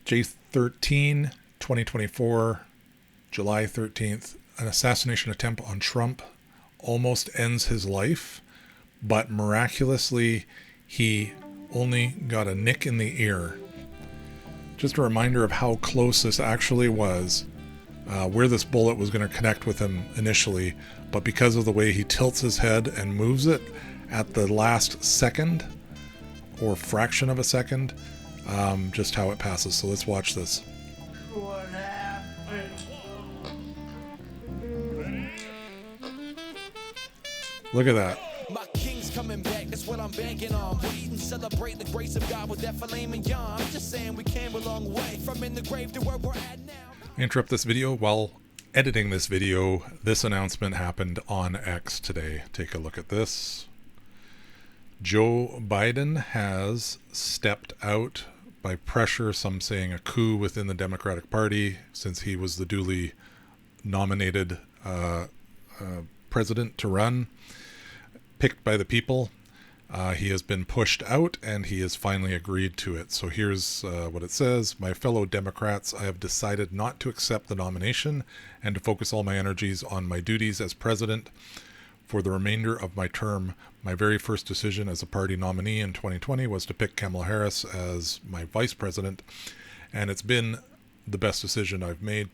J13, 2024, July 13th, an assassination attempt on Trump almost ends his life, but miraculously he only got a nick in the ear. Just a reminder of how close this actually was, where this bullet was going to connect with him initially, but because of the way he tilts his head and moves it at the last second or fraction of a second, just how it passes. So let's watch this. What happened? Look at that. My king's coming back, that's what I'm banking on. Bleed and celebrate the grace of God with that filet mignon. I'm just saying we came a long way from in the grave to where we're at now. I interrupt this video while editing this video. This announcement happened on X today. Take a look at this. Joe Biden has stepped out by pressure, some saying a coup within the Democratic Party, since he was the duly nominated president to run, picked by the people. He has been pushed out and he has finally agreed to it. So here's what it says. My fellow Democrats, I have decided not to accept the nomination and to focus all my energies on my duties as president for the remainder of my term. My very first decision as a party nominee in 2020 was to pick Kamala Harris as my vice president, and it's been the best decision I've made.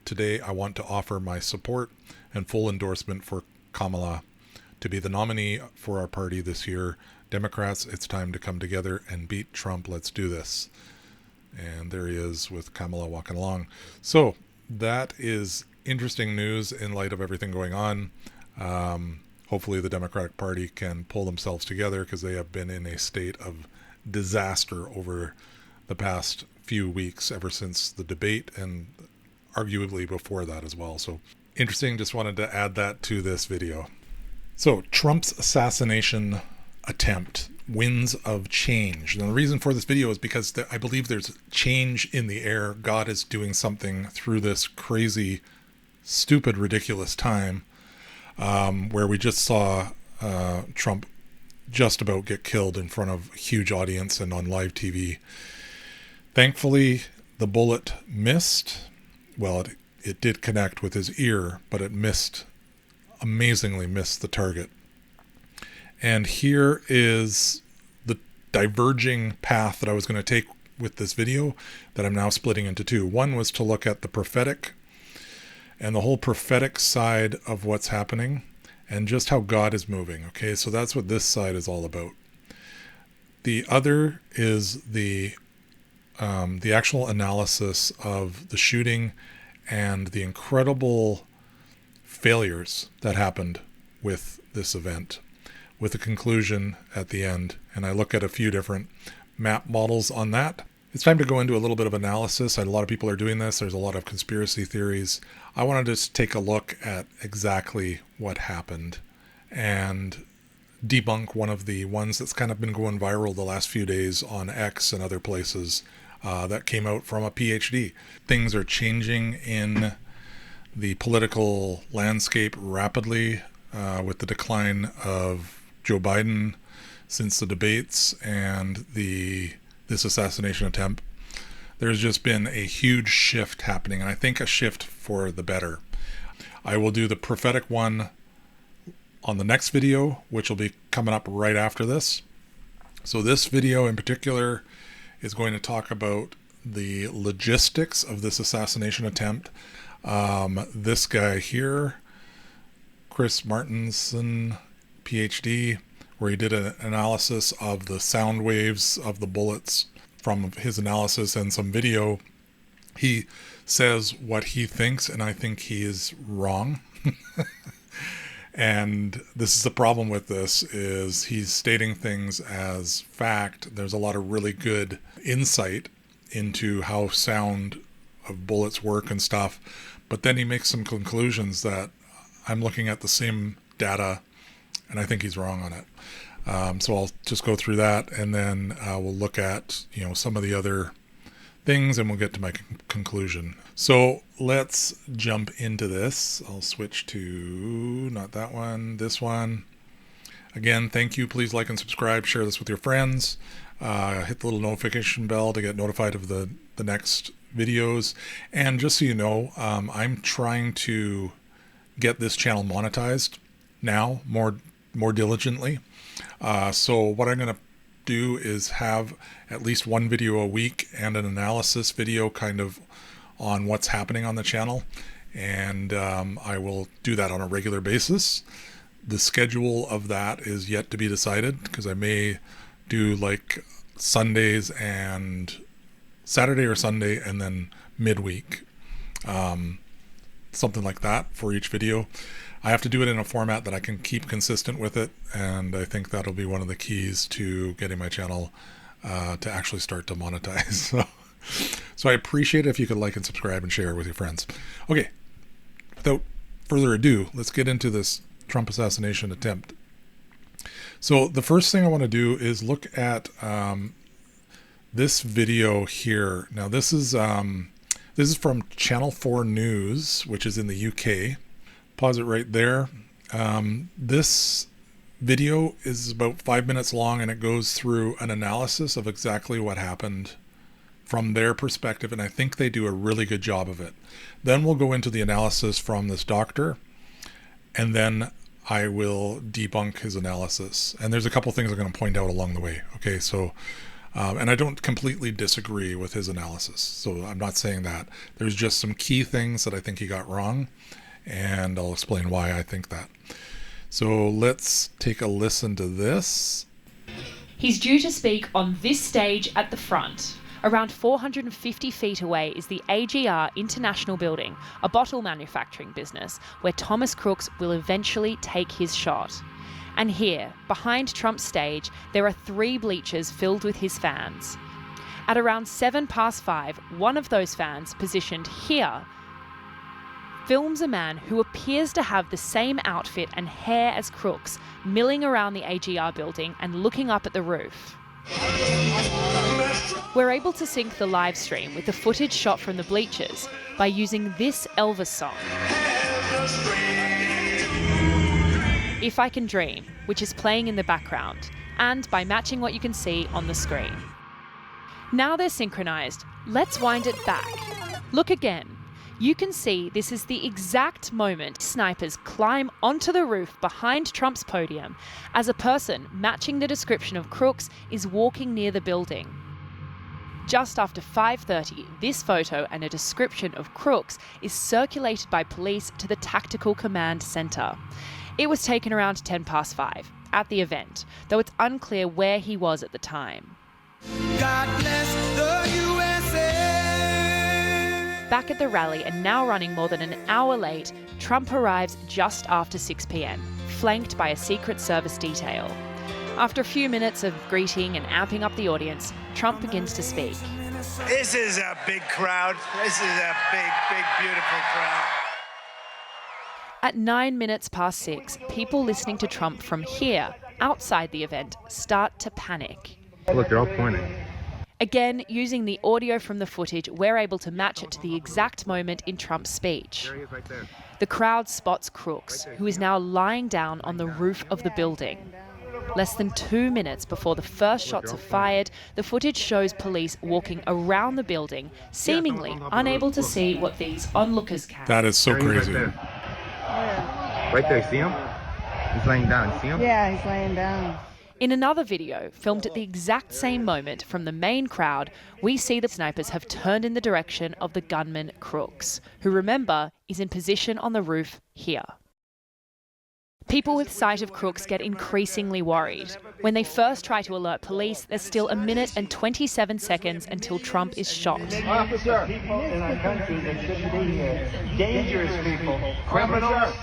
Today, I want to offer my support and full endorsement for Kamala to be the nominee for our party this year. Democrats, it's time to come together and beat Trump. Let's do this. And there he is with Kamala walking along. So that is interesting news in light of everything going on. Hopefully the Democratic Party can pull themselves together, because they have been in a state of disaster over the past few weeks, ever since the debate and arguably before that as well. So interesting. Just wanted to add that to this video. So Trump's assassination attempt, winds of change. And the reason for this video is because I believe there's change in the air. God is doing something through this crazy, stupid, ridiculous time, where we just saw Trump just about get killed in front of a huge audience and on live TV. Thankfully, the bullet missed. Well, it did connect with his ear, but it amazingly missed the target. And here is the diverging path that I was going to take with this video that I'm now splitting into two. One was to look at the prophetic and the whole prophetic side of what's happening and just how God is moving. Okay, so that's what this side is all about. The other is the actual analysis of the shooting and the incredible failures that happened with this event, with a conclusion at the end. And I look at a few different map models on that. It's time to go into a little bit of analysis. A lot of people are doing this. There's a lot of conspiracy theories. I want to just take a look at exactly what happened and debunk one of the ones that's kind of been going viral the last few days on X and other places, that came out from a PhD. Things are changing in the political landscape rapidly, with the decline of Joe Biden since the debates and this assassination attempt. There's just been a huge shift happening, and I think a shift for the better. I will do the prophetic one on the next video, which will be coming up right after this. So this video in particular is going to talk about the logistics of this assassination attempt. This guy here, Chris Martenson, PhD, where he did an analysis of the sound waves of the bullets from his analysis and some video. He says what he thinks, and I think he is wrong. And this is the problem with this, is he's stating things as fact. There's a lot of really good insight into how sound of bullets work and stuff, but then he makes some conclusions that I'm looking at the same data and I think he's wrong on it. So I'll just go through that, and then we'll look at some of the other things, and we'll get to my conclusion. So let's jump into this. I'll switch to not that one, this one. Again, thank you. Please like and subscribe. Share this with your friends. hit the little notification bell to get notified of the next videos. And just so you know, I'm trying to get this channel monetized now more diligently. So what I'm going to do is have at least one video a week and an analysis video kind of on what's happening on the channel. And I will do that on a regular basis. The schedule of that is yet to be decided, because I may do like Sundays and Saturday or Sunday and then midweek, something like that for each video. I have to do it in a format that I can keep consistent with it, and I think that'll be one of the keys to getting my channel to actually start to monetize. So I appreciate it if you could like and subscribe and share with your friends. Okay, without further ado, let's get into this Trump assassination attempt. So the first thing I want to do is look at this video here. Now this is from Channel 4 News, which is in the UK. Pause it right there. This video is about 5 minutes long, and it goes through an analysis of exactly what happened from their perspective, and I think they do a really good job of it. Then we'll go into the analysis from this doctor, and then I will debunk his analysis. And there's a couple things I'm going to point out along the way. Okay, so, and I don't completely disagree with his analysis, so I'm not saying that. There's just some key things that I think he got wrong, and I'll explain why I think that. So let's take a listen to this. He's due to speak on this stage at the front. Around 450 feet away is the AGR International Building, a bottle manufacturing business where Thomas Crooks will eventually take his shot. And here, behind Trump's stage, there are 3 bleachers filled with his fans. At around 5:07, one of those fans, positioned here, films a man who appears to have the same outfit and hair as Crooks, milling around the AGR building and looking up at the roof. We're able to sync the live stream with the footage shot from the bleachers by using this Elvis song, If I Can Dream, which is playing in the background, and by matching what you can see on the screen. Now they're synchronized, let's wind it back. Look again. You can see this is the exact moment snipers climb onto the roof behind Trump's podium as a person matching the description of Crooks is walking near the building. Just after 5:30, this photo and a description of Crooks is circulated by police to the Tactical Command Center. It was taken around 5:10 at the event, though it's unclear where he was at the time. God bless the USA. Back at the rally and now running more than an hour late, Trump arrives just after 6 p.m, flanked by a Secret Service detail. After a few minutes of greeting and amping up the audience, Trump begins to speak. This is a big crowd. This is a big, big, beautiful crowd. At 6:09, people listening to Trump from here, outside the event, start to panic. Look, they're all pointing. Again, using the audio from the footage, we're able to match it to the exact moment in Trump's speech. There he is right there. The crowd spots Crooks, who is now lying down on the roof of the building. Less than 2 minutes before the first shots are fired, the footage shows police walking around the building, seemingly unable to see what these onlookers can. That is so There he is crazy. Right there. Right there, see him? He's laying down, see him? Yeah, he's laying down. In another video, filmed at the exact same moment from the main crowd, we see the snipers have turned in the direction of the gunman Crooks, who, remember, is in position on the roof here. People with sight of Crooks get increasingly worried. When they first try to alert police, there's still 1 minute and 27 seconds until Trump is shot. Officer, people in our country that shouldn't be here. Dangerous people. Criminals.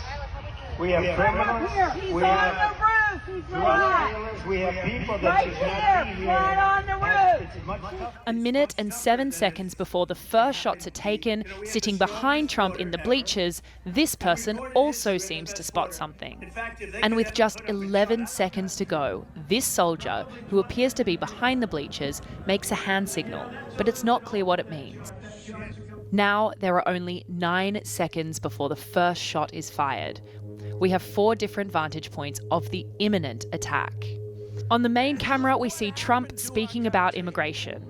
We have criminals. We have drug dealers. We have people that should not be here. Right on the roof. It's much tougher. 1 minute and 7 seconds before the first shots are taken, sitting behind Trump in the bleachers, this person also seems to spot something. And with just 11 seconds to go, this soldier, who appears to be behind the bleachers, makes a hand signal, but it's not clear what it means. Now there are only 9 seconds before the first shot is fired. We have 4 different vantage points of the imminent attack. On the main camera, we see Trump speaking about immigration.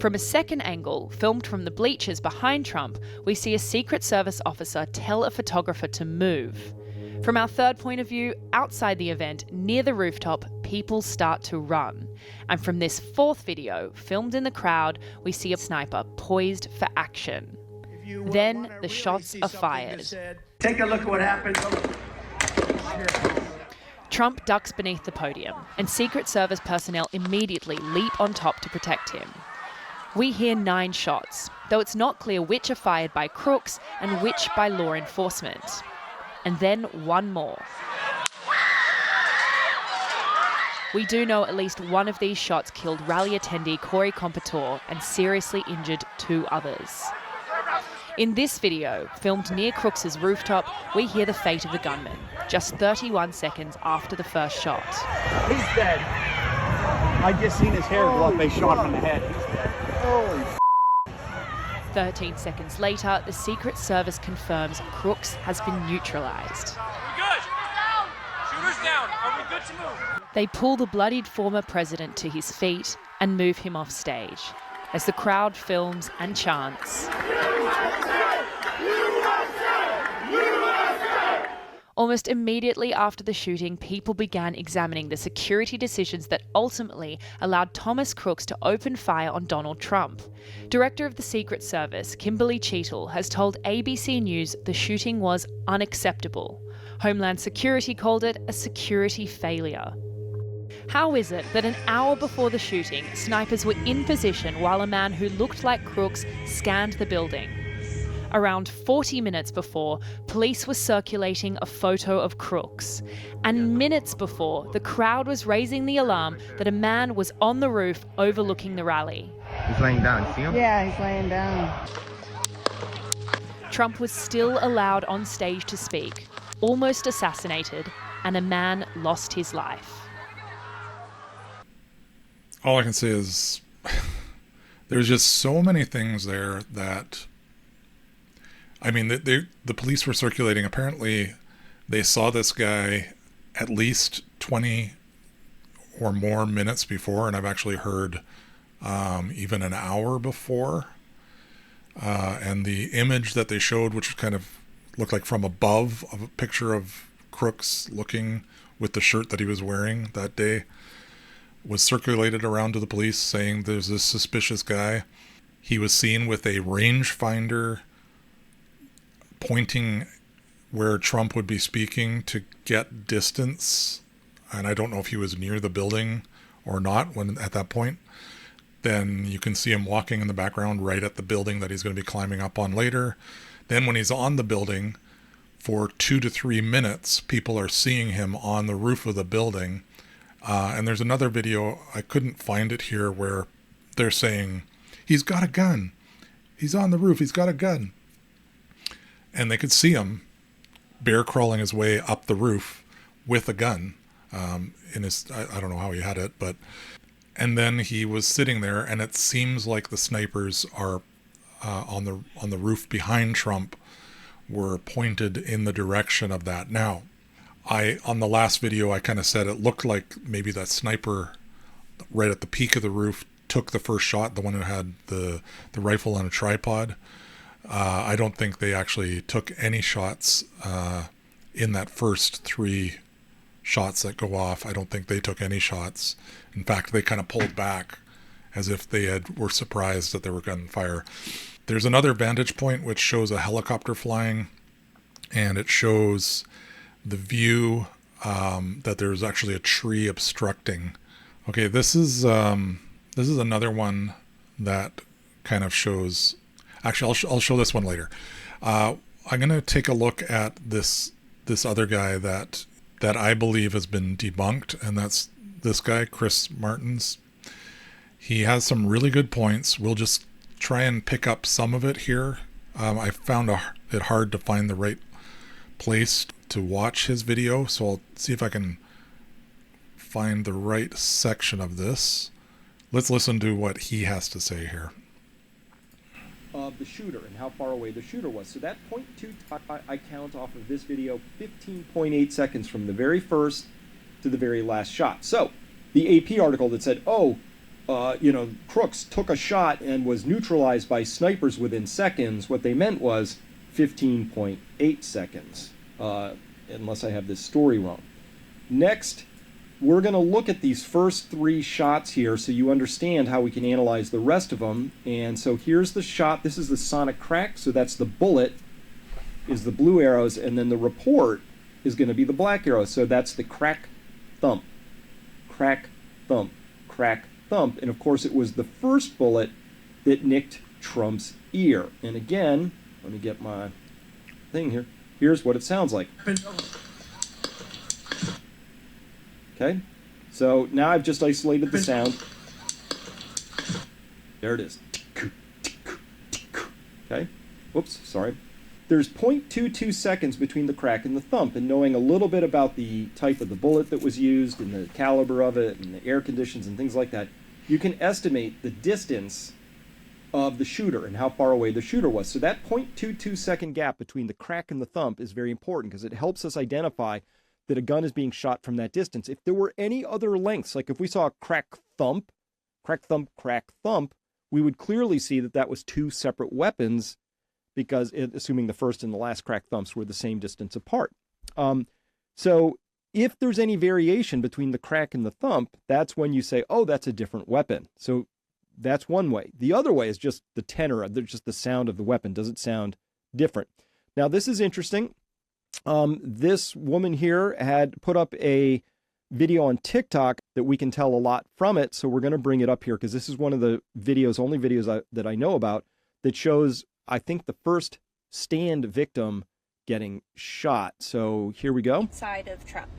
From a second angle, filmed from the bleachers behind Trump, we see a Secret Service officer tell a photographer to move. From our third point of view, outside the event, near the rooftop, people start to run. And from this fourth video, filmed in the crowd, we see a sniper poised for action. Then the shots are fired. Take a look at what happened. Trump ducks beneath the podium, and Secret Service personnel immediately leap on top to protect him. We hear 9 shots, though it's not clear which are fired by Crooks and which by law enforcement. And then one more. We do know at least one of these shots killed rally attendee Corey Competore and seriously injured 2 others. In this video, filmed near Crooks' rooftop, we hear the fate of the gunman, just 31 seconds after the first shot. He's dead. I just seen his hair go up. They shot him in the head. He's dead. Holy 13 seconds later, the Secret Service confirms Crooks has been neutralised. We good? Shooters down. Are we good to move? They pull the bloodied former president to his feet and move him off stage, as the crowd films and chants. Almost immediately after the shooting, people began examining the security decisions that ultimately allowed Thomas Crooks to open fire on Donald Trump. Director of the Secret Service, Kimberly Cheetle, has told ABC News the shooting was unacceptable. Homeland Security called it a security failure. How is it that an hour before the shooting, snipers were in position while a man who looked like Crooks scanned the building? Around 40 minutes before, police were circulating a photo of Crooks. And minutes before, the crowd was raising the alarm that a man was on the roof overlooking the rally. He's laying down. See him? Yeah, he's laying down. Trump was still allowed on stage to speak, almost assassinated, and a man lost his life. All I can say is there's just so many things there that... I mean, the police were circulating. Apparently, they saw this guy at least 20 or more minutes before, and I've actually heard even an hour before. And the image that they showed, which kind of looked like from above, of a picture of Crooks looking with the shirt that he was wearing that day, was circulated around to the police saying there's this suspicious guy. He was seen with a rangefinder pointing where Trump would be speaking to get distance, and I don't know if he was near the building or not when at that point. Then you can see him walking in the background right at the building that he's going to be climbing up on later. Then when he's on the building for 2 to 3 minutes, people are seeing him on the roof of the building. And there's another video, I couldn't find it here, where they're saying, he's got a gun. He's on the roof. He's got a gun. And they could see him bear crawling his way up the roof with a gun in his, I don't know how he had it, but, and then he was sitting there, and it seems like the snipers are on the roof behind Trump were pointed in the direction of that. Now, on the last video, I kind of said it looked like maybe that sniper right at the peak of the roof took the first shot, the one who had the rifle on a tripod. I don't think they actually took any shots in that first 3 shots that go off. I don't think they took any shots. In fact, they kind of pulled back as if they were surprised that there were gunfire. There's another vantage point which shows a helicopter flying, and it shows the view that there's actually a tree obstructing. Okay, this is another one that kind of shows. Actually, I'll show this one later. I'm going to take a look at this other guy that I believe has been debunked, and that's this guy, Chris Martens. He has some really good points. We'll just try and pick up some of it here. I found it hard to find the right place to watch his video, so I'll see if I can find the right section of this. Let's listen to what he has to say here. Of the shooter and how far away the shooter was. So that 0.2 I count off of this video 15.8 seconds from the very first to the very last shot. So the AP article that said, Crooks took a shot and was neutralized by snipers within seconds, what they meant was 15.8 seconds, unless I have this story wrong. Next, we're going to look at these first 3 shots here so you understand how we can analyze the rest of them. And so here's the shot. This is the sonic crack, so that's the bullet is the blue arrows, and then the report is going to be the black arrows. So that's the crack, thump, crack, thump, crack, thump. And of course it was the first bullet that nicked Trump's ear. And again, let me get my thing here. Here's what it sounds like. Okay, so now I've just isolated the sound. There it is. Okay, whoops, sorry. There's 0.22 seconds between the crack and the thump, and knowing a little bit about the type of the bullet that was used and the caliber of it and the air conditions and things like that, you can estimate the distance of the shooter and how far away the shooter was. So that 0.22 second gap between the crack and the thump is very important because it helps us identify that a gun is being shot from that distance. If there were any other lengths, like if we saw a crack thump, we would clearly see that that was 2 separate weapons because assuming the first and the last crack thumps were the same distance apart. So if there's any variation between the crack and the thump, that's when you say, oh, that's a different weapon. So that's one way. The other way is just the tenor, just the sound of the weapon. Does it sound different? Now, this is interesting. This woman here had put up a video on TikTok that we can tell a lot from it. So we're going to bring it up here because this is one of the only videos that I know about that shows, I think, the first stand victim getting shot. So here we go. Side of Trump.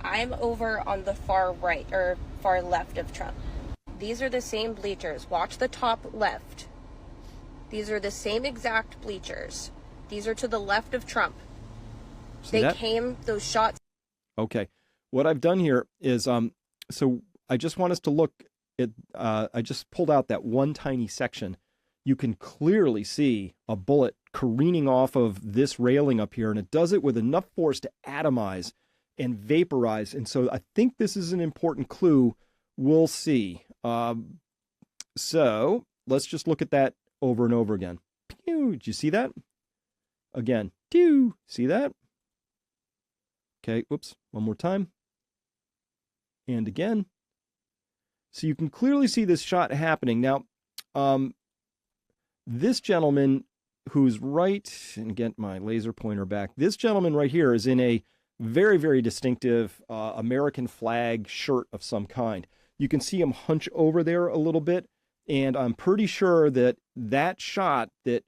I'm over on the far right or far left of Trump. These are the same bleachers. Watch the top left. These are the same exact bleachers. These are to the left of Trump. Those shots. Okay. What I've done here is, so I just want us to look at, I just pulled out that one tiny section. You can clearly see a bullet careening off of this railing up here, and it does it with enough force to atomize and vaporize. And so I think this is an important clue. We'll see. So let's just look at that over and over again. Pew! Did you see that? Again. Pew! See that? Okay, whoops, one more time. And again. So you can clearly see this shot happening. Now, this gentleman who's right, and get my laser pointer back, this gentleman right here is in a very, very distinctive American flag shirt of some kind. You can see him hunch over there a little bit, and I'm pretty sure that that shot that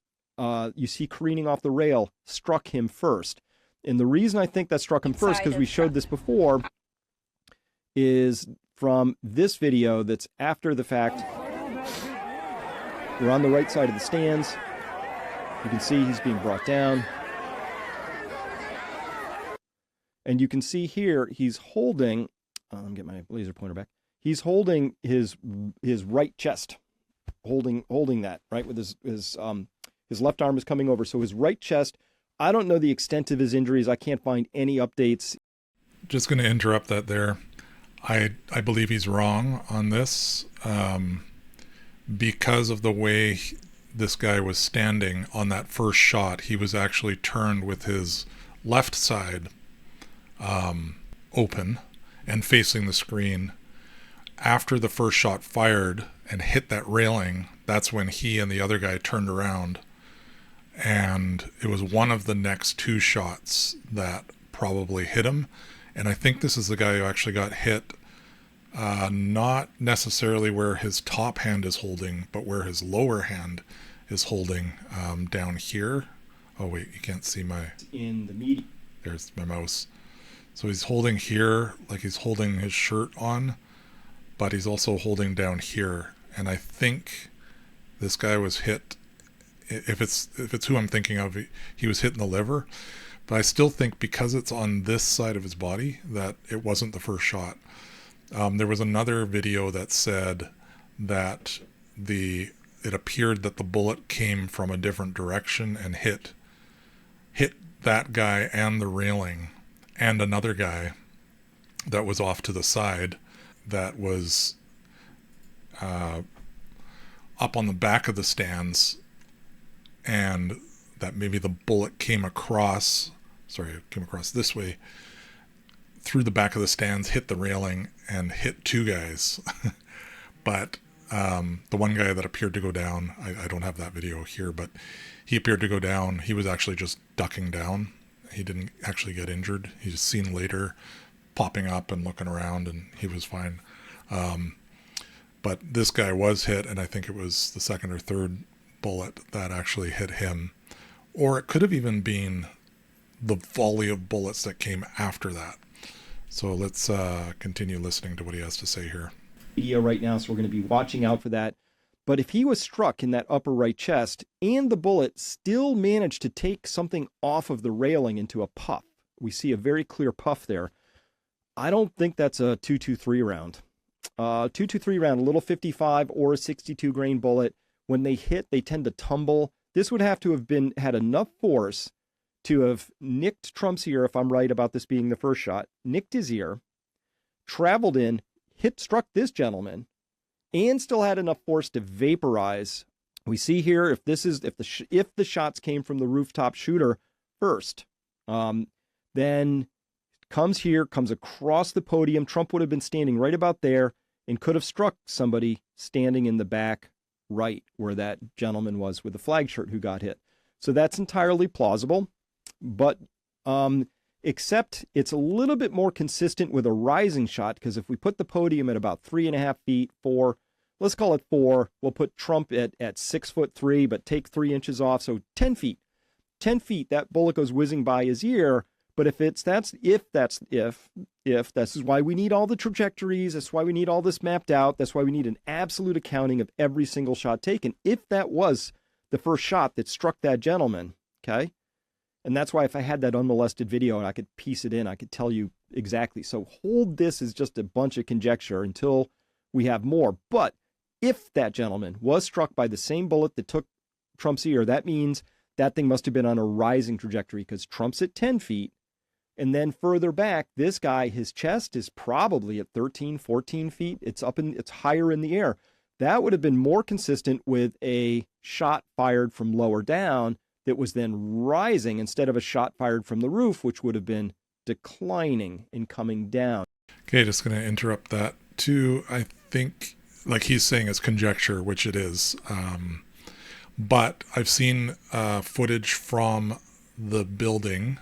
you see careening off the rail struck him first. And the reason I think that struck him first, because we showed this before, is from this video that's after the fact. We're on the right side of the stands. You can see he's being brought down. And you can see here he's holding, let me get my laser pointer back. He's holding his right chest, holding that, right? With his left arm is coming over. So his right chest, I don't know the extent of his injuries. I can't find any updates. Just going to interrupt that there. I believe he's wrong on this because of the way this guy was standing on that first shot. He was actually turned with his left side open and facing the screen. After the first shot fired and hit that railing, that's when he and the other guy turned around. And it was one of the next 2 shots that probably hit him. And I think this is the guy who actually got hit, not necessarily where his top hand is holding, but where his lower hand is holding, down here. Oh wait, you can't see my... In the media. There's my mouse. So he's holding here, like he's holding his shirt on, but he's also holding down here. And I think this guy was hit, if it's who I'm thinking of, he was hit in the liver. But I still think because it's on this side of his body that it wasn't the first shot. There was another video that said that it appeared that the bullet came from a different direction and hit that guy and the railing and another guy that was off to the side. that was up on the back of the stands, and that maybe the bullet came across this way through the back of the stands, hit the railing, and hit two guys. But the one guy that appeared to go down, I don't have that video here, but he appeared to go down. He was actually just ducking down. He didn't actually get injured. He's seen later popping up and looking around, and he was fine. But this guy was hit, and I think it was the second or third bullet that actually hit him. Or it could have even been the volley of bullets that came after that. So let's continue listening to what he has to say here. Media right now, so we're going to be watching out for that. But if he was struck in that upper right chest and the bullet still managed to take something off of the railing into a puff, we see a very clear puff there. I don't think that's a 223 round. 223 round, a little 55 or a 62 grain bullet. When they hit, they tend to tumble. This would have to have had enough force to have nicked Trump's ear, if I'm right about this being the first shot, nicked his ear, traveled in, struck this gentleman, and still had enough force to vaporize. We see here if the shots came from the rooftop shooter first, then comes across the podium. Trump would have been standing right about there and could have struck somebody standing in the back right where that gentleman was with the flag shirt who got hit. So that's entirely plausible, but except it's a little bit more consistent with a rising shot, because if we put the podium at about 3.5 feet, 4, let's call it 4, we'll put Trump at 6'3", but take 3 inches off, so 10 feet. 10 feet, that bullet goes whizzing by his ear. But if this is why we need all the trajectories, that's why we need all this mapped out, that's why we need an absolute accounting of every single shot taken. If that was the first shot that struck that gentleman, okay? And that's why if I had that unmolested video and I could piece it in, I could tell you exactly. So hold this as just a bunch of conjecture until we have more. But if that gentleman was struck by the same bullet that took Trump's ear, that means that thing must have been on a rising trajectory, because Trump's at 10 feet. And then further back, this guy, his chest is probably at 13, 14 feet. It's higher in the air. That would have been more consistent with a shot fired from lower down that was then rising instead of a shot fired from the roof, which would have been declining and coming down. Okay, just going to interrupt that too. I think, like he's saying, it's conjecture, which it is. But I've seen footage from the building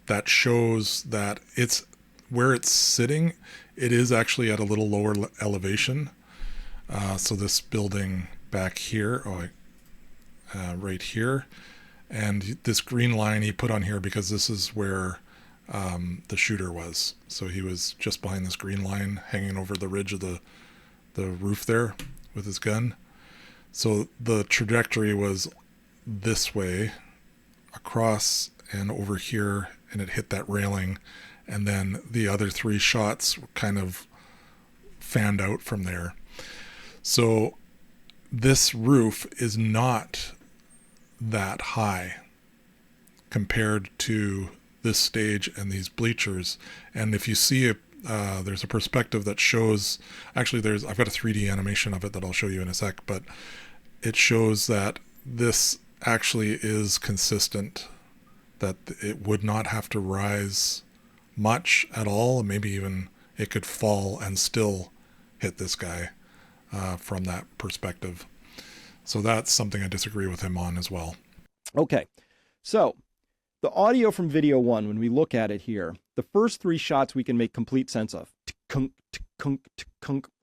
that shows that it's where it's sitting. It is actually at a little lower elevation. So this building back here, right here, and this green line he put on here because this is where the shooter was. So he was just behind this green line, hanging over the ridge of the roof there with his gun. So the trajectory was this way, across and over here, and it hit that railing, and then the other 3 shots kind of fanned out from there. So this roof is not that high compared to this stage and these bleachers. And if you see there's a perspective that shows, actually I've got a 3D animation of it that I'll show you in a sec, but it shows that this actually is consistent, that it would not have to rise much at all. Maybe even it could fall and still hit this guy from that perspective. So that's something I disagree with him on as well. Okay, so the audio from video 1, when we look at it here, the first 3 shots we can make complete sense of.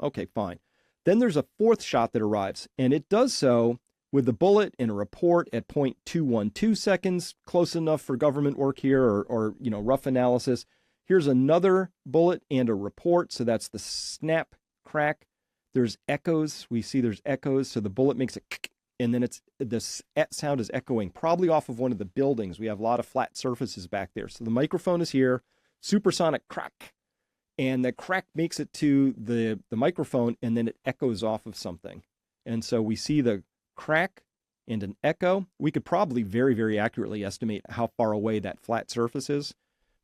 Okay, fine. Then there's a 4th shot that arrives, and it does so with the bullet in a report at 0.212 seconds, close enough for government work here, or rough analysis. Here's another bullet and a report, so that's the snap, crack. There's echoes. We see there's echoes, so the bullet makes a and then this sound is echoing, probably off of one of the buildings. We have a lot of flat surfaces back there. So the microphone is here, supersonic crack, and that crack makes it to the microphone, and then it echoes off of something. And so we see the crack and an echo. We could probably very, very accurately estimate how far away that flat surface is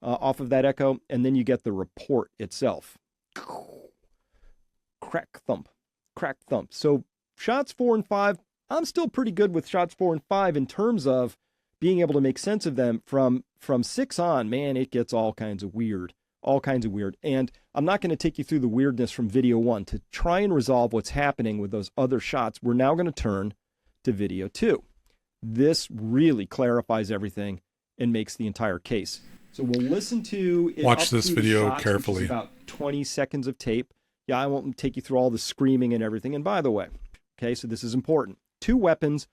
off of that echo, and then you get the report itself. crack, thump, crack, thump. So shots 4 and 5, I'm still pretty good with shots 4 and 5 in terms of being able to make sense of them. From 6 on, man, it gets all kinds of weird. And I'm not going to take you through the weirdness from video 1. To try and resolve what's happening with those other shots, we're now going to turn to video 2. This really clarifies everything and makes the entire case. So we'll listen to it. Watch this video carefully. Which is about 20 seconds of tape. Yeah, I won't take you through all the screaming and everything. And by the way, okay, so this is important. 2 weapons.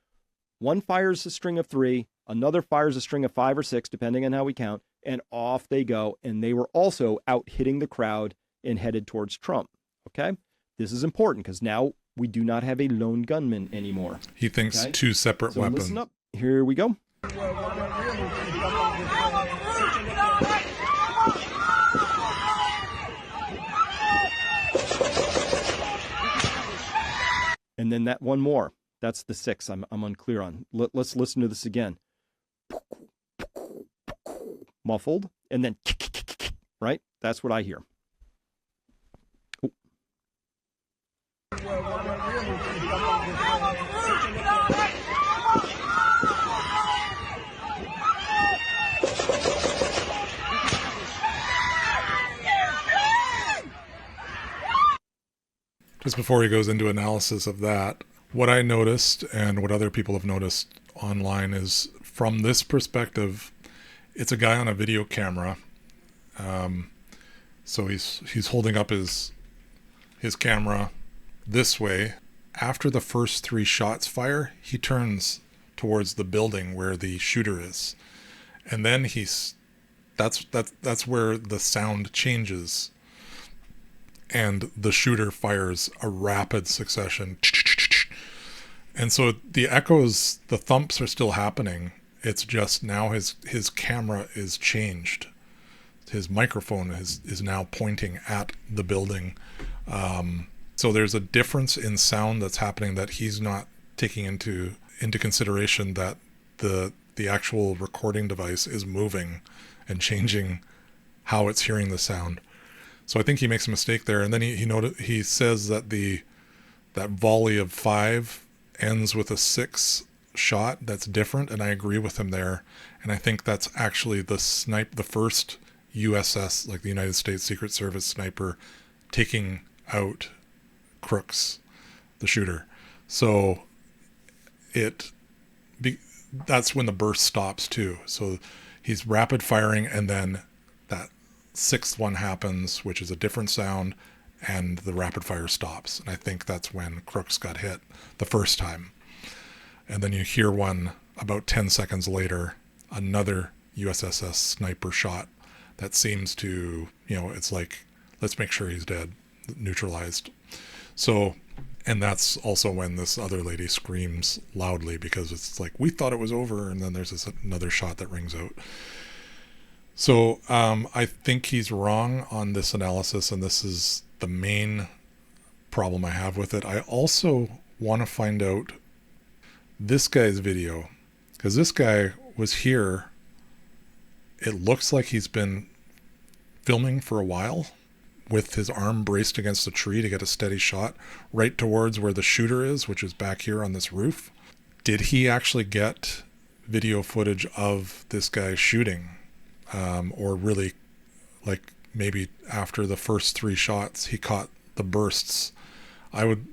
One fires a string of 3. Another fires a string of 5 or 6, depending on how we count. And off they go. And they were also out hitting the crowd and headed towards Trump. Okay? This is important because now we do not have a lone gunman anymore. He thinks 2 separate weapons. Listen up. Here we go. And then that one more. That's the 6 I'm unclear on. Let's listen to this again. Muffled. And then, right? That's what I hear. Oh. Just before he goes into analysis of that, what I noticed and what other people have noticed online is, from this perspective, it's a guy on a video camera. So he's holding up his camera this way. After the first 3 shots fire, he turns towards the building where the shooter is, and then that's where the sound changes, and the shooter fires a rapid succession. And so the echoes, the thumps are still happening. It's just now his camera is changed. His microphone is now pointing at the building. So there's a difference in sound that's happening that he's not taking into consideration, that the actual recording device is moving and changing how it's hearing the sound. So I think he makes a mistake there. And then he says that that volley of 5 ends with a 6 shot. That's different, and I agree with him there. And I think that's actually the first USS, like the United States Secret Service sniper, taking out Crooks, the shooter. So that's when the burst stops too. So he's rapid firing, and then that 6th one happens, which is a different sound, and the rapid fire stops. And I think that's when Crooks got hit the first time. And then you hear one about 10 seconds later, another USSS sniper shot that seems to, it's like, let's make sure he's dead, neutralized. So, and that's also when this other lady screams loudly, because it's like, we thought it was over, and then there's another shot that rings out. So I think he's wrong on this analysis, and this is the main problem I have with it. I also want to find out this guy's video, because this guy was here. It looks like he's been filming for a while with his arm braced against the tree to get a steady shot right towards where the shooter is, which is back here on this roof. Did he actually get video footage of this guy shooting? Or really, like, maybe after the first 3 shots, he caught the bursts. I would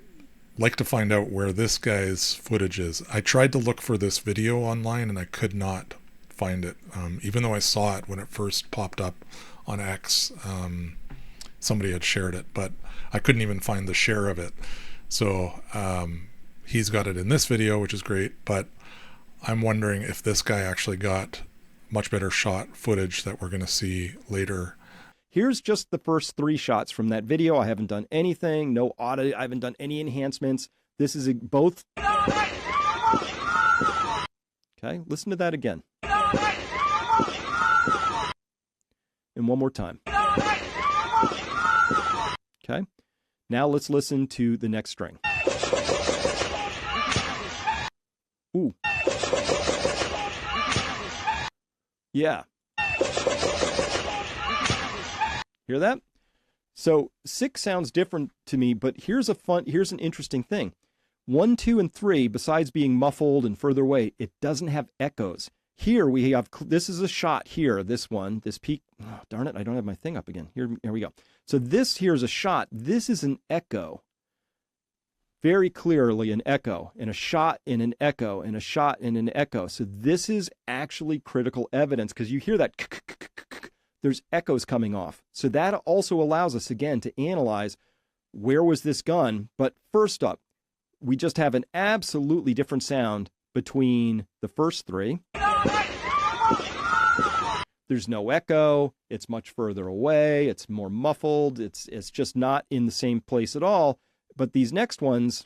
like to find out where this guy's footage is. I tried to look for this video online, and I could not find it. Even though I saw it when it first popped up on X, somebody had shared it, but I couldn't even find the share of it. So he's got it in this video, which is great, but I'm wondering if this guy actually got much better shot footage that we're going to see later. Here's just the first 3 shots from that video. I haven't done anything, no audit. I haven't done any enhancements. This is both. Okay, listen to that again. And one more time. Okay, now let's listen to the next string. Ooh. Yeah. Hear that? So 6 sounds different to me, but here's an interesting thing. 1, 2, and 3, besides being muffled and further away, it doesn't have echoes. Here we have, this is a shot here, this one, this peak. Oh, darn it, I don't have my thing up again. Here we go. So this here is a shot. This is an echo. Very clearly an echo, and a shot in an echo, and a shot in an echo. So this is actually critical evidence, because you hear that, there's echoes coming off. So that also allows us, again, to analyze where was this gun. But first up, we just have an absolutely different sound between the first 3. There's no echo. It's much further away. It's more muffled. It's just not in the same place at all. But these next ones,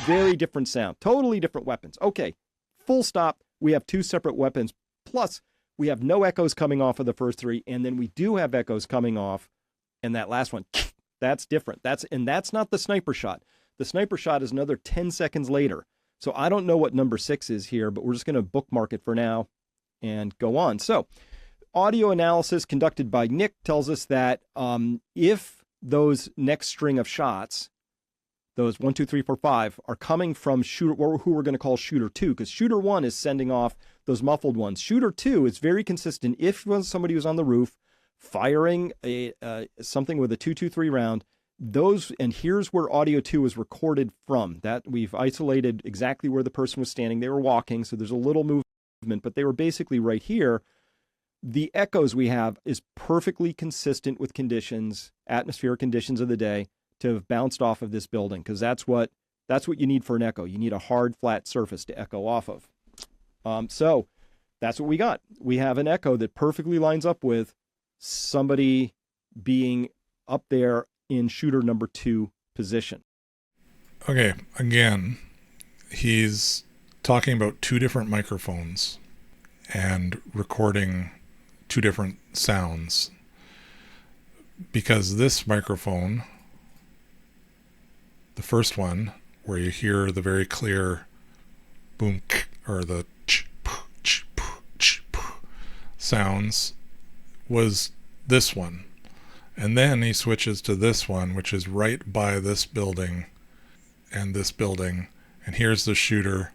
very different sound, totally different weapons. Okay, full stop. We have 2 separate weapons. Plus, we have no echoes coming off of the first 3, and then we do have echoes coming off. And that last one, that's different. That's not the sniper shot. The sniper shot is another 10 seconds later. So I don't know what number 6 is here, but we're just going to bookmark it for now and go on. So audio analysis conducted by Nick tells us that if those next string of shots, those 1, 2, 3, 4, 5, are coming from shooter, who we're going to call shooter 2, because shooter 1 is sending off those muffled ones. Shooter 2 is very consistent. If somebody was on the roof firing something with a 223 round, those, and here's where audio 2 is recorded from. That we've isolated exactly where the person was standing. They were walking, so there's a little movement, but they were basically right here. The echoes we have is perfectly consistent with conditions, atmospheric conditions of the day, to have bounced off of this building, because that's what you need for an echo. You need a hard, flat surface to echo off of. So that's what we got. We have an echo that perfectly lines up with somebody being up there in shooter number 2 position. Okay, again, he's talking about 2 different microphones and recording 2 different sounds, because this microphone, the first one where you hear the very clear boom or the sounds, was this one, and then he switches to this one, which is right by this building and this building, and here's the shooter.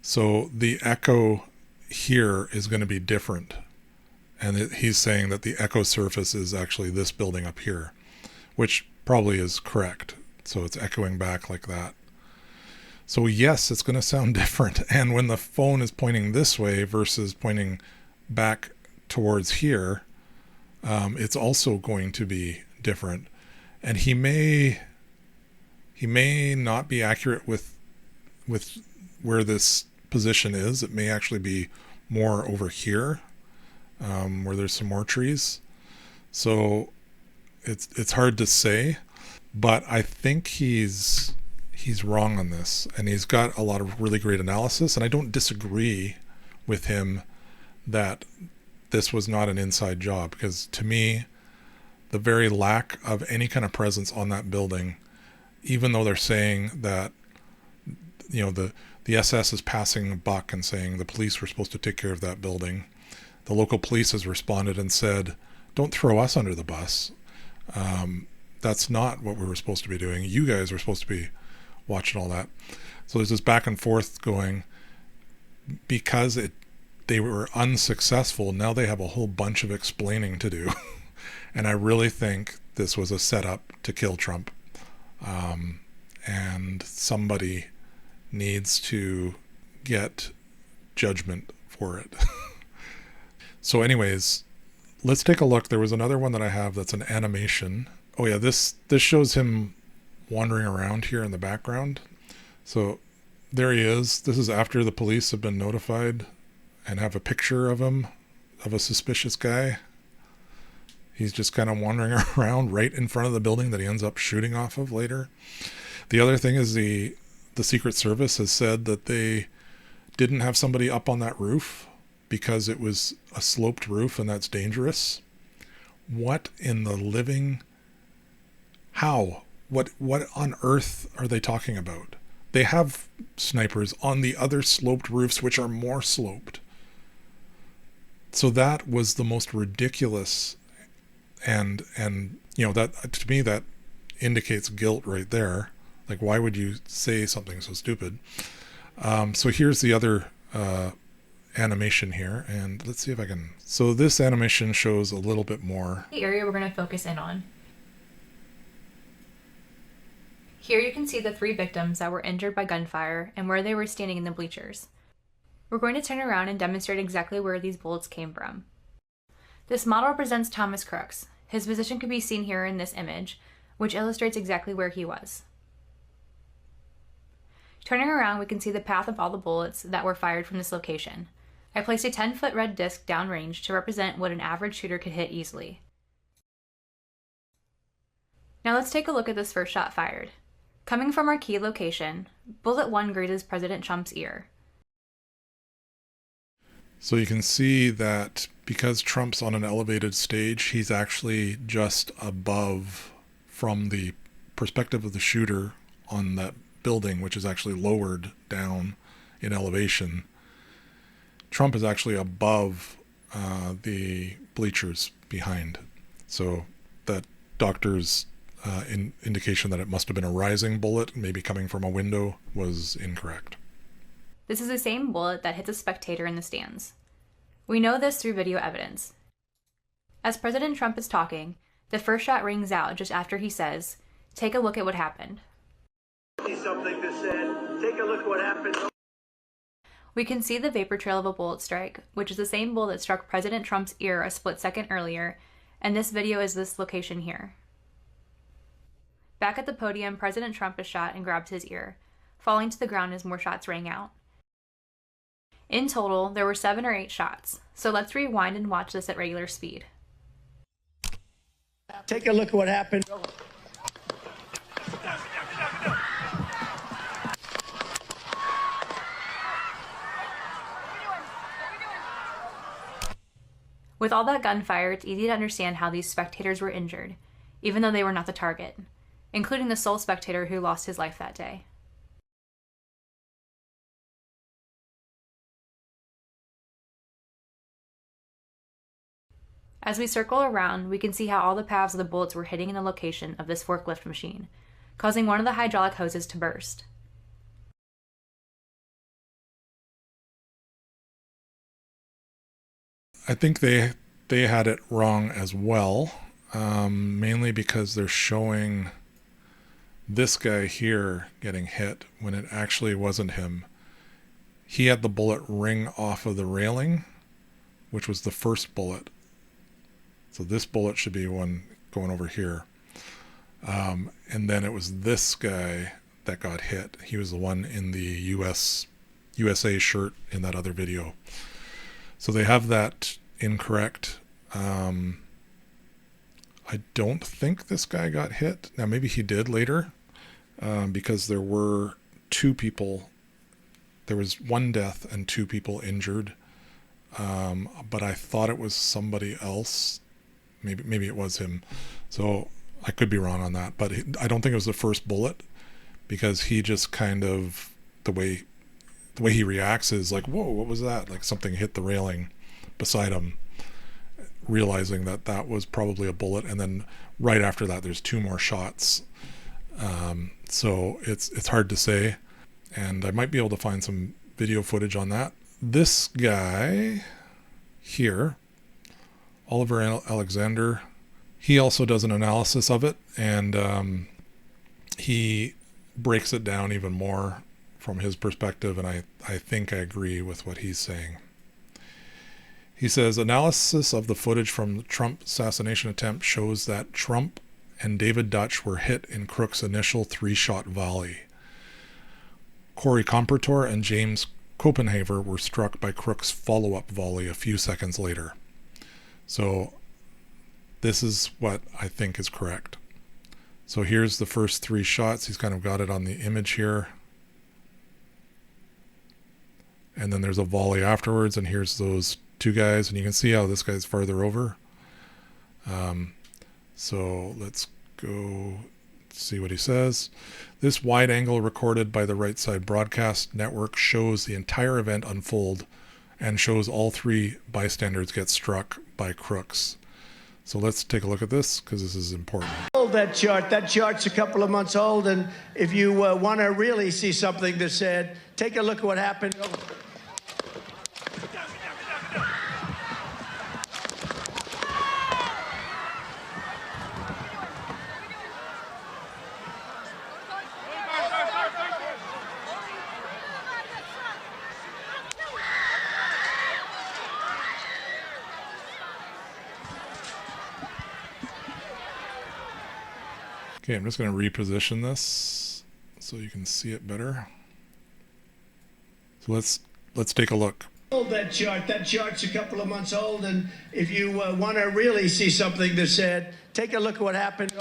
So the echo here is going to be different, and he's saying that the echo surface is actually this building up here, which probably is correct. So it's echoing back like that. So yes, it's going to sound different. And when the phone is pointing this way versus pointing back towards here, it's also going to be different. And he may not be accurate with where this position is. It may actually be more over here, where there's some more trees. So it's hard to say, but I think he's wrong on this, and he's got a lot of really great analysis, and I don't disagree with him that this was not an inside job, because to me, the very lack of any kind of presence on that building, even though they're saying that, you know, the SS is passing the buck and saying the police were supposed to take care of that building. The local police has responded and said, don't throw us under the bus. That's not what we were supposed to be doing. You guys were supposed to be watching all that. So there's this back and forth going, because they were unsuccessful. Now they have a whole bunch of explaining to do. And I really think this was a setup to kill Trump. And somebody needs to get judgment for it. So anyways, let's take a look. There was another one that I have that's an animation. Oh yeah, this shows him wandering around here in the background. So there he is. This is after the police have been notified and have a picture of him, of a suspicious guy. He's just kind of wandering around right in front of the building that he ends up shooting off of later. The other thing is the Secret Service has said that they didn't have somebody up on that roof because it was a sloped roof and that's dangerous. What in the living... How? What on earth are they talking about? They have snipers on the other sloped roofs, which are more sloped. So that was the most ridiculous And you know, that to me that indicates guilt right there. Like, why would you say something so stupid? So here's the other animation here, and let's see if I can. So this animation shows a little bit more. The area we're going to focus in on. Here you can see the 3 victims that were injured by gunfire and where they were standing in the bleachers. We're going to turn around and demonstrate exactly where these bullets came from. This model represents Thomas Crooks. His position could be seen here in this image, which illustrates exactly where he was. Turning around, we can see the path of all the bullets that were fired from this location. I placed a 10-foot red disc downrange to represent what an average shooter could hit easily. Now let's take a look at this first shot fired. Coming from our key location, bullet 1 grazes President Trump's ear. So you can see that because Trump's on an elevated stage, he's actually just above from the perspective of the shooter on that building, which is actually lowered down in elevation. Trump is actually above the bleachers behind. So that doctor's indication that it must have been a rising bullet, maybe coming from a window, was incorrect. This is the same bullet that hits a spectator in the stands. We know this through video evidence. As President Trump is talking, the first shot rings out just after he says, "Take a look at what happened." Something to say. Take a look what happened. We can see the vapor trail of a bullet strike, which is the same bullet that struck President Trump's ear a split second earlier, and this video is this location here. Back at the podium, President Trump is shot and grabs his ear, falling to the ground as more shots rang out. In total, there were 7 or 8 shots, so let's rewind and watch this at regular speed. Take a look at what happened. With all that gunfire, it's easy to understand how these spectators were injured, even though they were not the target, including the sole spectator who lost his life that day. As we circle around, we can see how all the paths of the bullets were hitting in the location of this forklift machine, causing one of the hydraulic hoses to burst. I think they had it wrong as well, mainly because they're showing this guy here getting hit when it actually wasn't him. He had the bullet ring off of the railing, which was the first bullet. So this bullet should be one going over here. And then it was this guy that got hit. He was the one in the USA shirt in that other video. So they have that incorrect. I don't think this guy got hit. Now maybe he did later, because there were 2 people. There was 1 death and 2 people injured. But I thought it was somebody else. Maybe it was him. So I could be wrong on that. But I don't think it was the first bullet, because he just kind of, the way he reacts is like, whoa, what was that? Like something hit the railing beside him, realizing that that was probably a bullet. And then right after that, there's 2 more shots. So it's hard to say. And I might be able to find some video footage on that. This guy here, Oliver Alexander, he also does an analysis of it, and he breaks it down even more from his perspective, and I think I agree with what he's saying. He says, analysis of the footage from the Trump assassination attempt shows that Trump and David Dutch were hit in Crooks' initial 3-shot volley. Corey Compertor and James Copenhaver were struck by Crooks' follow-up volley a few seconds later. So this is what I think is correct. So here's the first 3 shots. He's kind of got it on the image here. And then there's a volley afterwards, and here's those 2 guys, and you can see how this guy's farther over. So let's go see what he says. This wide angle recorded by the Right Side Broadcast Network shows the entire event unfold and shows all 3 bystanders get struck by Crooks. So let's take a look at this because this is important. That chart's a couple of months old, and if you want to really see something that's said, take a look at what happened. Okay, I'm just going to reposition this so you can see it better. So let's take a look. That chart's a couple of months old, and if you want to really see something that's said, take a look at what happened.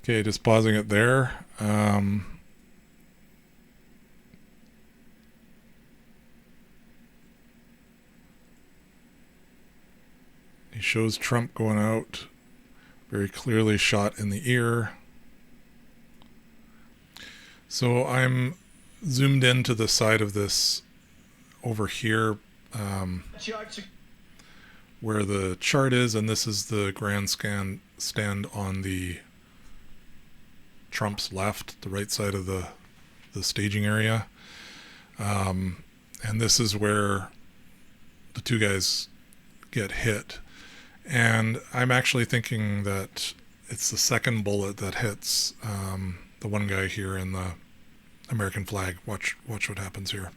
Okay, just pausing it there. He shows Trump going out, very clearly shot in the ear. So I'm zoomed into the side of this over here, where the chart is, and this is the grandstand on the Trump's left, the right side of the staging area. And this is where the two guys get hit. And I'm actually thinking that it's the second bullet that hits the one guy here in the American flag. Watch what happens here.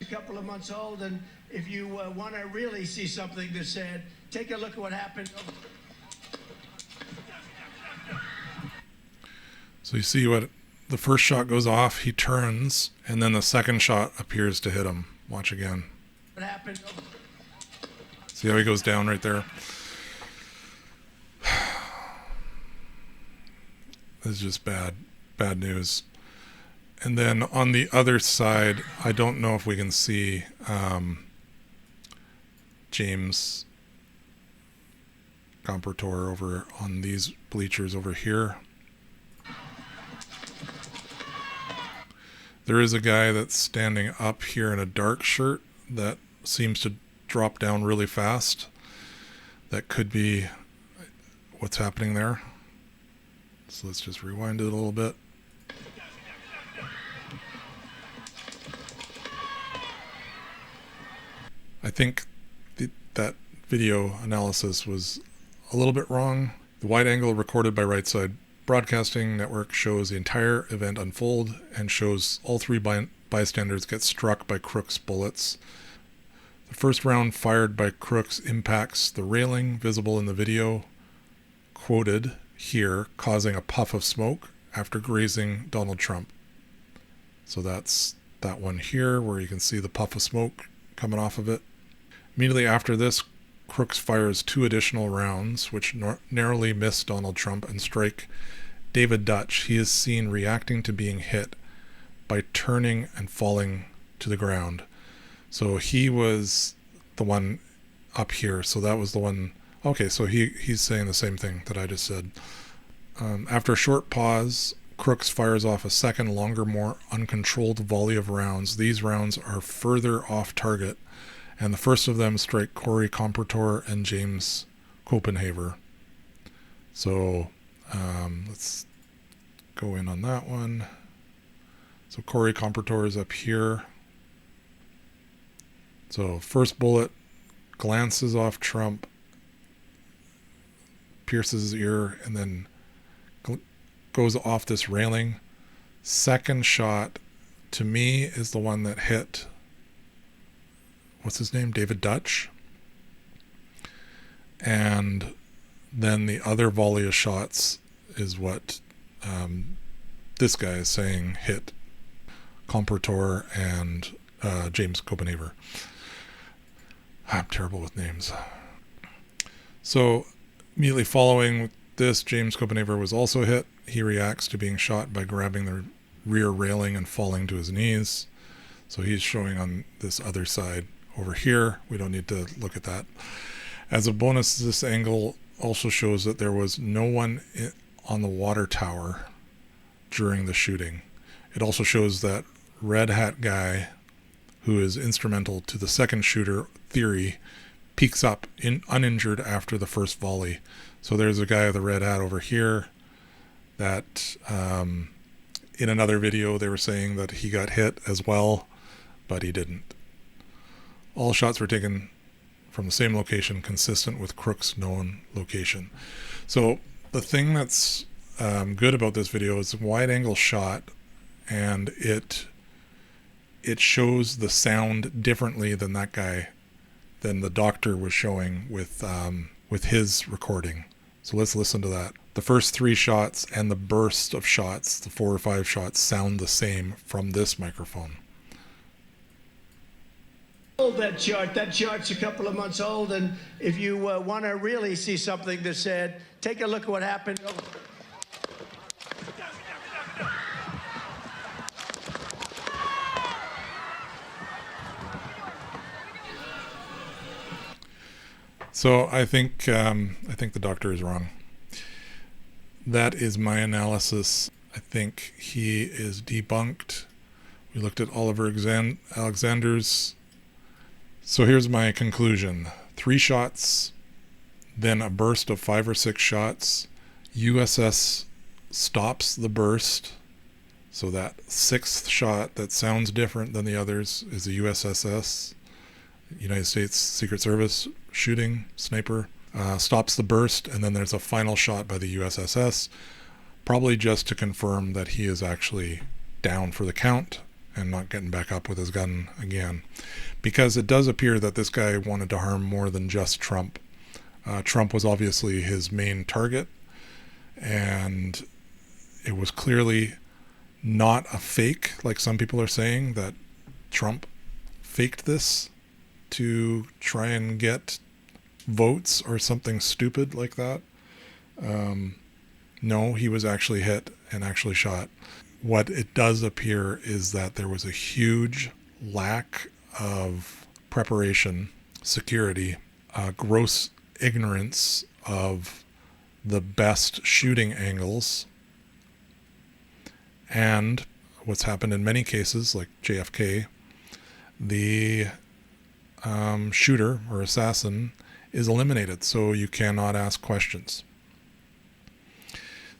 A couple of months old, and if you want to really see something that's said, take a look at what happened. So you see what the first shot goes off, he turns, and then the second shot appears to hit him. Watch again. What happened? See how he goes down right there? This is just bad news. And then on the other side, I don't know if we can see James Compertor over on these bleachers over here. There is a guy that's standing up here in a dark shirt that seems to drop down really fast. That could be what's happening there. So let's just rewind it a little bit. I think that video analysis was a little bit wrong. The wide angle recorded by Right Side Broadcasting Network shows the entire event unfold and shows all three bystanders get struck by Crooks bullets. The first round fired by Crooks impacts the railing visible in the video, quoted here, causing a puff of smoke after grazing Donald Trump. So that's that one here where you can see the puff of smoke coming off of it. Immediately after this, Crooks fires 2 additional rounds, which narrowly miss Donald Trump and strike David Dutch. He is seen reacting to being hit by turning and falling to the ground. So he was the one up here. So that was the one. Okay, so he's saying the same thing that I just said. After a short pause, Crooks fires off a second, longer, more uncontrolled volley of rounds. These rounds are further off target, and the first of them strike Corey Compertor and James Copenhaver. So let's go in on that one. So Corey Compertor is up here. So first bullet glances off Trump, pierces his ear, and then goes off this railing. Second shot, to me, is the one that hit, what's his name? David Dutch. And then the other volley of shots is what this guy is saying hit Compertor and James Copenhaver. I'm terrible with names. So immediately following this, James Copenhaver was also hit. He reacts to being shot by grabbing the rear railing and falling to his knees. So he's showing on this other side over here. We don't need to look at that. As a bonus, this angle also shows that there was no one on the water tower during the shooting. It also shows that red hat guy, who is instrumental to the second shooter theory, peeks up uninjured after the first volley. So there's a guy with a red hat over here that in another video they were saying that he got hit as well, but he didn't. All shots were taken from the same location, consistent with Crooks' known location. So the thing that's good about this video is a wide angle shot, and it shows the sound differently than that guy, than the doctor was showing with his recording. So let's listen to that. The first 3 shots and the burst of shots, the 4 or 5 shots, sound the same from this microphone. That chart's a couple of months old, and if you want to really see something that's said, take a look at what happened. So I think the doctor is wrong. That is my analysis. I think he is debunked. We looked at Oliver Alexander's. So here's my conclusion. 3 shots, then a burst of 5 or 6 shots. USS stops the burst. So that 6th shot that sounds different than the others is the USSS, United States Secret Service shooting sniper, stops the burst, and then there's a final shot by the USSS, probably just to confirm that he is actually down for the count and not getting back up with his gun again. Because it does appear that this guy wanted to harm more than just Trump. Trump was obviously his main target, and it was clearly not a fake, like some people are saying, that Trump faked this to try and get votes or something stupid like that. No, he was actually hit and actually shot. What it does appear is that there was a huge lack of preparation, security, gross ignorance of the best shooting angles, and what's happened in many cases, like JFK, the shooter or assassin is eliminated, so you cannot ask questions.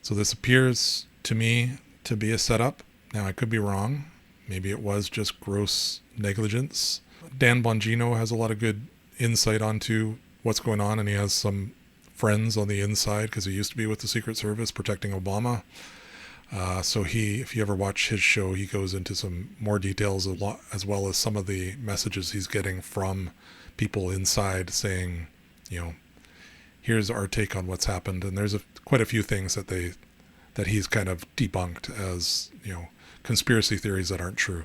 So this appears to me to be a setup. Now, I could be wrong. Maybe it was just gross negligence. Dan Bongino has a lot of good insight onto what's going on, and he has some friends on the inside because he used to be with the Secret Service protecting Obama. So if you ever watch his show, he goes into some more details a lot, as well as some of the messages he's getting from people inside saying, here's our take on what's happened. And there's quite a few things that he's kind of debunked as, conspiracy theories that aren't true.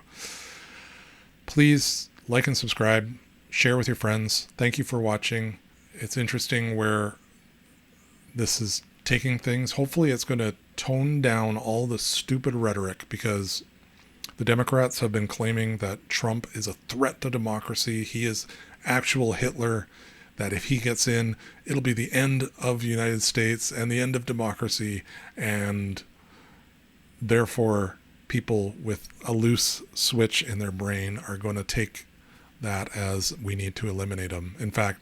Please like and subscribe, share with your friends. Thank you for watching. It's interesting where this is taking things. Hopefully it's going to tone down all the stupid rhetoric, because the Democrats have been claiming that Trump is a threat to democracy. He is actual Hitler, that if he gets in, it'll be the end of the United States and the end of democracy, and therefore people with a loose switch in their brain are going to take that as we need to eliminate him. In fact,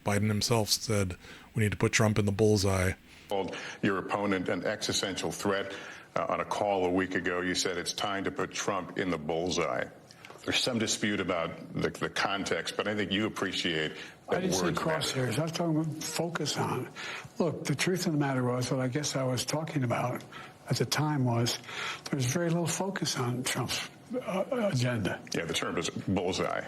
Biden himself said we need to put Trump in the bullseye. Called your opponent an existential threat. On a call a week ago, you said it's time to put Trump in the bullseye. There's some dispute about the context, but I think you appreciate that. I didn't say crosshairs. I was talking about focus on. Look, the truth of the matter was, what I guess I was talking about at the time was, there's very little focus on Trump's agenda. Yeah, the term is bullseye.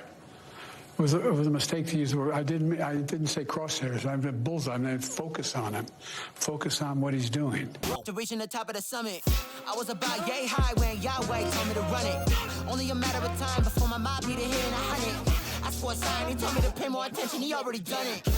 It was a mistake to use the word. I didn't say crosshairs. I meant bullseye. I meant focus on him. Focus on what he's doing. To reaching the top of the summit, I was about yay high when Yahweh told me to run it. Only a matter of time before my mob be to hit in 100. I swore a sign, he told me to pay more attention, he already done it.